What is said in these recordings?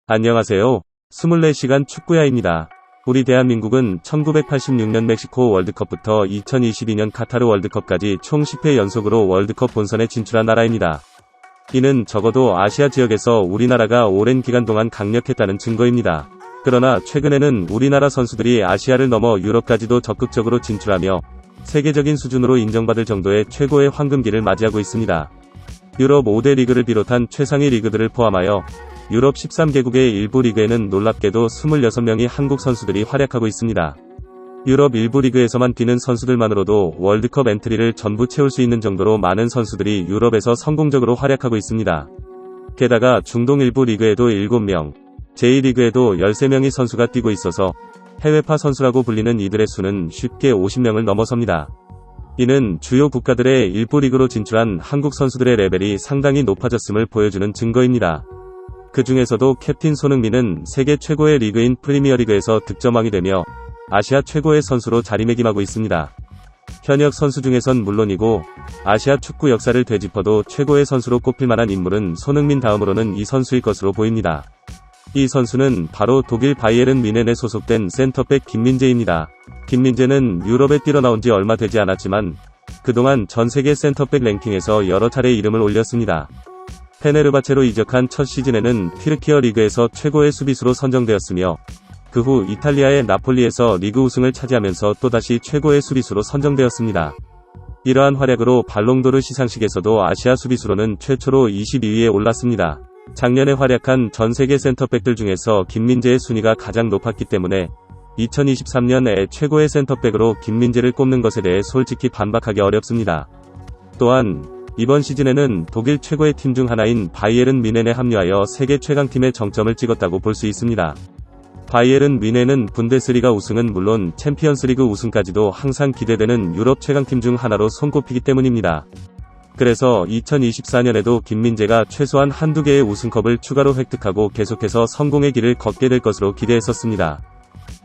안녕하세요. 24시간 축구야입니다. 우리 대한민국은 1986년 멕시코 월드컵부터 2022년 카타르 월드컵까지 총 10회 연속으로 월드컵 본선에 진출한 나라입니다. 이는 적어도 아시아 지역에서 우리나라가 오랜 기간 동안 강력했다는 증거입니다. 그러나 최근에는 우리나라 선수들이 아시아를 넘어 유럽까지도 적극적으로 진출하며 세계적인 수준으로 인정받을 정도의 최고의 황금기를 맞이하고 있습니다. 유럽 5대 리그를 비롯한 최상위 리그들을 포함하여 유럽 13개국의 일부 리그에는 놀랍게도 26명의 한국 선수들이 활약하고 있습니다. 유럽 일부 리그에서만 뛰는 선수들만으로도 월드컵 엔트리를 전부 채울 수 있는 정도로 많은 선수들이 유럽에서 성공적으로 활약하고 있습니다. 게다가 중동 일부 리그에도 7명, 제2리그에도 13명의 선수가 뛰고 있어서 해외파 선수라고 불리는 이들의 수는 쉽게 50명을 넘어섭니다. 이는 주요 국가들의 일부 리그로 진출한 한국 선수들의 레벨이 상당히 높아졌음을 보여주는 증거입니다. 그 중에서도 캡틴 손흥민은 세계 최고의 리그인 프리미어리그에서 득점왕이 되며 아시아 최고의 선수로 자리매김하고 있습니다. 현역 선수 중에선 물론이고 아시아 축구 역사를 되짚어도 최고의 선수로 꼽힐 만한 인물은 손흥민 다음으로는 이 선수일 것으로 보입니다. 이 선수는 바로 독일 바이에른 뮌헨에 소속된 센터백 김민재입니다. 김민재는 유럽에 뛰러 나온 지 얼마 되지 않았지만 그동안 전세계 센터백 랭킹에서 여러 차례 이름을 올렸습니다. 페네르바체로 이적한 첫 시즌에는 튀르키어 리그에서 최고의 수비수로 선정되었으며 그 후 이탈리아의 나폴리에서 리그 우승을 차지하면서 또다시 최고의 수비수로 선정되었습니다. 이러한 활약으로 발롱도르 시상식에서도 아시아 수비수로는 최초로 22위에 올랐습니다. 작년에 활약한 전세계 센터백들 중에서 김민재의 순위가 가장 높았기 때문에 2023년에 최고의 센터백으로 김민재를 꼽는 것에 대해 솔직히 반박하기 어렵습니다. 또한 이번 시즌에는 독일 최고의 팀 중 하나인 바이에른 뮌헨에 합류하여 세계 최강팀의 정점을 찍었다고 볼 수 있습니다. 바이에른 뮌헨은 분데스리가 우승은 물론 챔피언스리그 우승까지도 항상 기대되는 유럽 최강팀 중 하나로 손꼽히기 때문입니다. 그래서 2024년에도 김민재가 최소한 한두 개의 우승컵을 추가로 획득하고 계속해서 성공의 길을 걷게 될 것으로 기대했었습니다.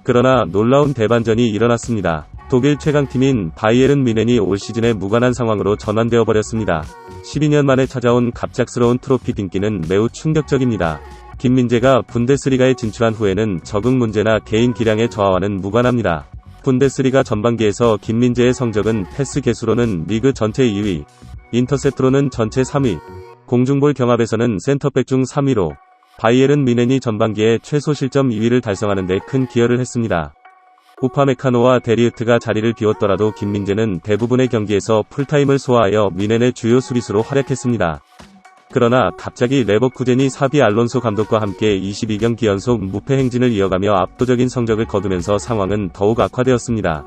그러나 놀라운 대반전이 일어났습니다. 독일 최강팀인 바이에른 뮌헨이 올 시즌에 무관한 상황으로 전환되어 버렸습니다. 12년 만에 찾아온 갑작스러운 트로피 딩기는 매우 충격적입니다. 김민재가 분데스리가에 진출한 후에는 적응 문제나 개인 기량의 저하와는 무관합니다. 분데스리가 전반기에서 김민재의 성적은 패스 개수로는 리그 전체 2위, 인터셉트로는 전체 3위, 공중볼 경합에서는 센터백 중 3위로 바이에른 뮌헨이 전반기에 최소 실점 2위를 달성하는 데 큰 기여를 했습니다. 우파메카노와 데리우트가 자리를 비웠더라도 김민재는 대부분의 경기에서 풀타임을 소화하여 뮌헨의 주요 수비수로 활약했습니다. 그러나 갑자기 레버쿠젠이 사비 알론소 감독과 함께 22경기 연속 무패 행진을 이어가며 압도적인 성적을 거두면서 상황은 더욱 악화되었습니다.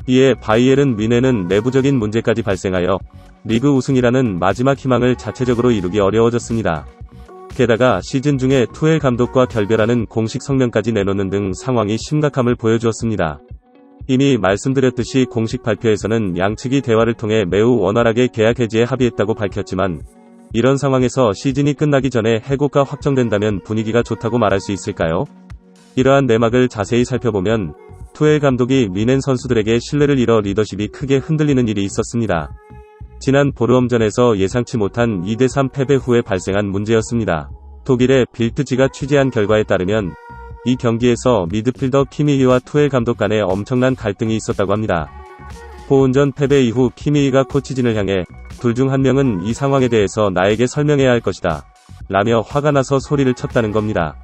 이에 바이에른 뮌헨은 내부적인 문제까지 발생하여 리그 우승이라는 마지막 희망을 자체적으로 이루기 어려워졌습니다. 게다가 시즌 중에 투엘 감독과 결별하는 공식 성명까지 내놓는 등 상황이 심각함을 보여주었습니다. 이미 말씀드렸듯이 공식 발표에서는 양측이 대화를 통해 매우 원활하게 계약 해지에 합의했다고 밝혔지만 이런 상황에서 시즌이 끝나기 전에 해고가 확정된다면 분위기가 좋다고 말할 수 있을까요? 이러한 내막을 자세히 살펴보면 투엘 감독이 뮌헨 선수들에게 신뢰를 잃어 리더십이 크게 흔들리는 일이 있었습니다. 지난 보르엄전에서 예상치 못한 2대3 패배 후에 발생한 문제였습니다. 독일의 빌트지가 취재한 결과에 따르면 이 경기에서 미드필더 키미히와 투엘 감독 간에 엄청난 갈등이 있었다고 합니다. 보은전 패배 이후 키미히가 코치진을 향해 둘 중 한 명은 이 상황에 대해서 나에게 설명해야 할 것이다 라며 화가 나서 소리를 쳤다는 겁니다.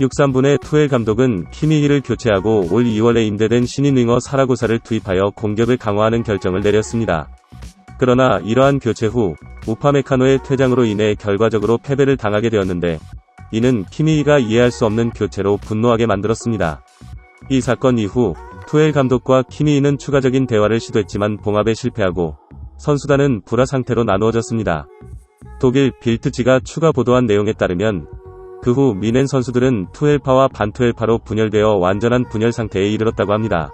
6~3분에 투엘 감독은 키미히를 교체하고 올 2월에 임대된 신인 윙어 사라고사를 투입하여 공격을 강화하는 결정을 내렸습니다. 그러나 이러한 교체 후 우파메카노의 퇴장으로 인해 결과적으로 패배를 당하게 되었는데 이는 키미히가 이해할 수 없는 교체로 분노하게 만들었습니다. 이 사건 이후 투엘 감독과 키미히는 추가적인 대화를 시도했지만 봉합에 실패하고 선수단은 불화 상태로 나누어졌습니다. 독일 빌트지가 추가 보도한 내용에 따르면 그 후 뮌헨 선수들은 투헬파와 반투헬파로 분열되어 완전한 분열 상태에 이르렀다고 합니다.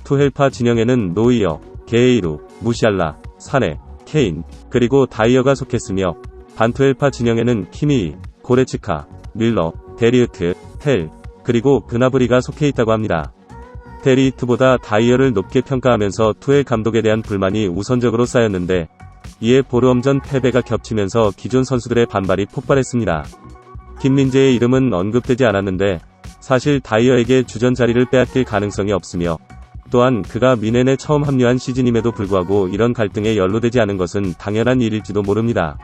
투헬파 진영에는 노이어, 게이루, 무시알라, 사네, 케인, 그리고 다이어가 속했으며 반투헬파 진영에는 키미히, 고레츠카, 밀러, 데리우트, 텔, 그리고 그나브리가 속해 있다고 합니다. 데리우트보다 다이어를 높게 평가하면서 투엘 감독에 대한 불만이 우선적으로 쌓였는데 이에 보르엄전 패배가 겹치면서 기존 선수들의 반발이 폭발했습니다. 김민재의 이름은 언급되지 않았는데 사실 다이어에게 주전 자리를 빼앗길 가능성이 없으며 또한 그가 미넨에 처음 합류한 시즌임에도 불구하고 이런 갈등에 연루되지 않은 것은 당연한 일일지도 모릅니다.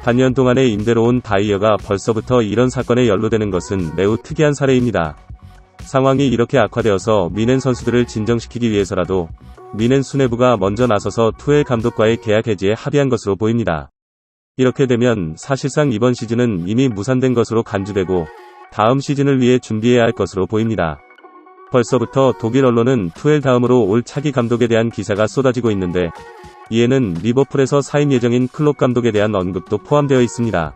반년 동안의 임대로 온 다이어가 벌써부터 이런 사건에 연루되는 것은 매우 특이한 사례입니다. 상황이 이렇게 악화되어서 미넨 선수들을 진정시키기 위해서라도 미넨 수뇌부가 먼저 나서서 투엘 감독과의 계약 해지에 합의한 것으로 보입니다. 이렇게 되면 사실상 이번 시즌은 이미 무산된 것으로 간주되고 다음 시즌을 위해 준비해야 할 것으로 보입니다. 벌써부터 독일 언론은 투엘 다음으로 올 차기 감독에 대한 기사가 쏟아지고 있는데 이에는 리버풀에서 사임 예정인 클롭 감독에 대한 언급도 포함되어 있습니다.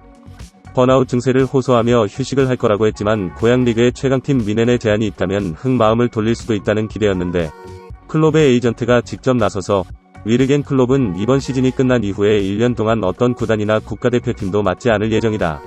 번아웃 증세를 호소하며 휴식을 할 거라고 했지만 고향 리그의 최강팀 미넨에 제한이 있다면 마음을 돌릴 수도 있다는 기대였는데 클롭의 에이전트가 직접 나서서 위르겐 클롭은 이번 시즌이 끝난 이후에 1년 동안 어떤 구단이나 국가대표팀도 맡지 않을 예정이다.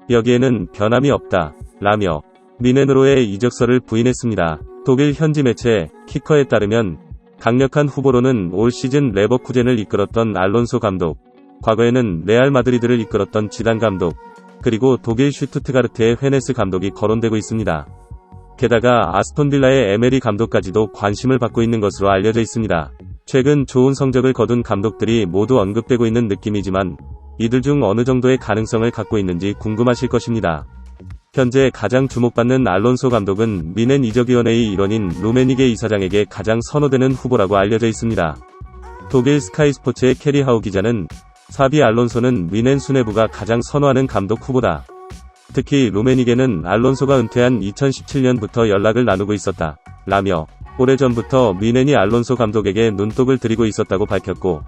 여기에는 변함이 없다. 라며 미넨으로의 이적설을 부인했습니다. 독일 현지 매체 키커에 따르면 강력한 후보로는 올 시즌 레버쿠젠을 이끌었던 알론소 감독, 과거에는 레알 마드리드를 이끌었던 지단 감독, 그리고 독일 슈투트가르트의 헤네스 감독이 거론되고 있습니다. 게다가 아스톤 빌라의 에메리 감독까지도 관심을 받고 있는 것으로 알려져 있습니다. 최근 좋은 성적을 거둔 감독들이 모두 언급되고 있는 느낌이지만 이들 중 어느 정도의 가능성을 갖고 있는지 궁금하실 것입니다. 현재 가장 주목받는 알론소 감독은 미넨 이적위원회의 일원인 루메니게 이사장에게 가장 선호되는 후보라고 알려져 있습니다. 독일 스카이 스포츠의 캐리 하우 기자는 사비 알론소는 미넨 수뇌부가 가장 선호하는 감독 후보다. 특히 루메니게는 알론소가 은퇴한 2017년부터 연락을 나누고 있었다. 라며 오래전부터 미넨이 알론소 감독에게 눈독을 들이고 있었다고 밝혔고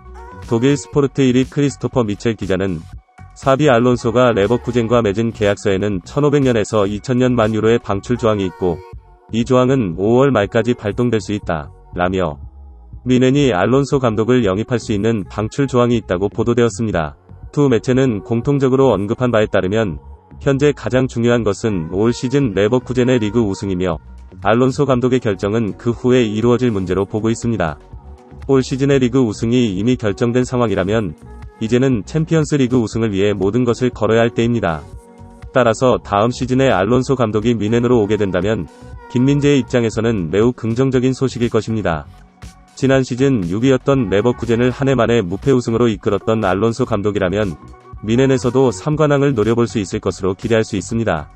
독일 스포르트 1위 크리스토퍼 미첼 기자는 사비 알론소가 레버쿠젠과 맺은 계약서에는 1500년에서 2000년 만 유로의 방출 조항이 있고 이 조항은 5월 말까지 발동될 수 있다. 라며 미넨이 알론소 감독을 영입할 수 있는 방출 조항이 있다고 보도되었습니다. 두 매체는 공통적으로 언급한 바에 따르면 현재 가장 중요한 것은 올 시즌 레버쿠젠의 리그 우승이며 알론소 감독의 결정은 그 후에 이루어질 문제로 보고 있습니다. 올 시즌의 리그 우승이 이미 결정된 상황이라면 이제는 챔피언스 리그 우승을 위해 모든 것을 걸어야 할 때입니다. 따라서 다음 시즌에 알론소 감독이 미넨으로 오게 된다면 김민재의 입장에서는 매우 긍정적인 소식일 것입니다. 지난 시즌 6위였던 레버쿠젠을 한 해 만에 무패 우승으로 이끌었던 알론소 감독이라면 미넨에서도 3관왕을 노려볼 수 있을 것으로 기대할 수 있습니다.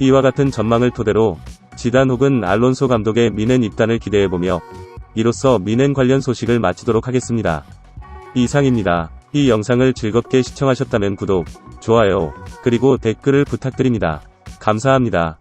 이와 같은 전망을 토대로 지단 혹은 알론소 감독의 미넨 입단을 기대해보며 이로써 미넨 관련 소식을 마치도록 하겠습니다. 이상입니다. 이 영상을 즐겁게 시청하셨다면 구독, 좋아요, 그리고 댓글을 부탁드립니다. 감사합니다.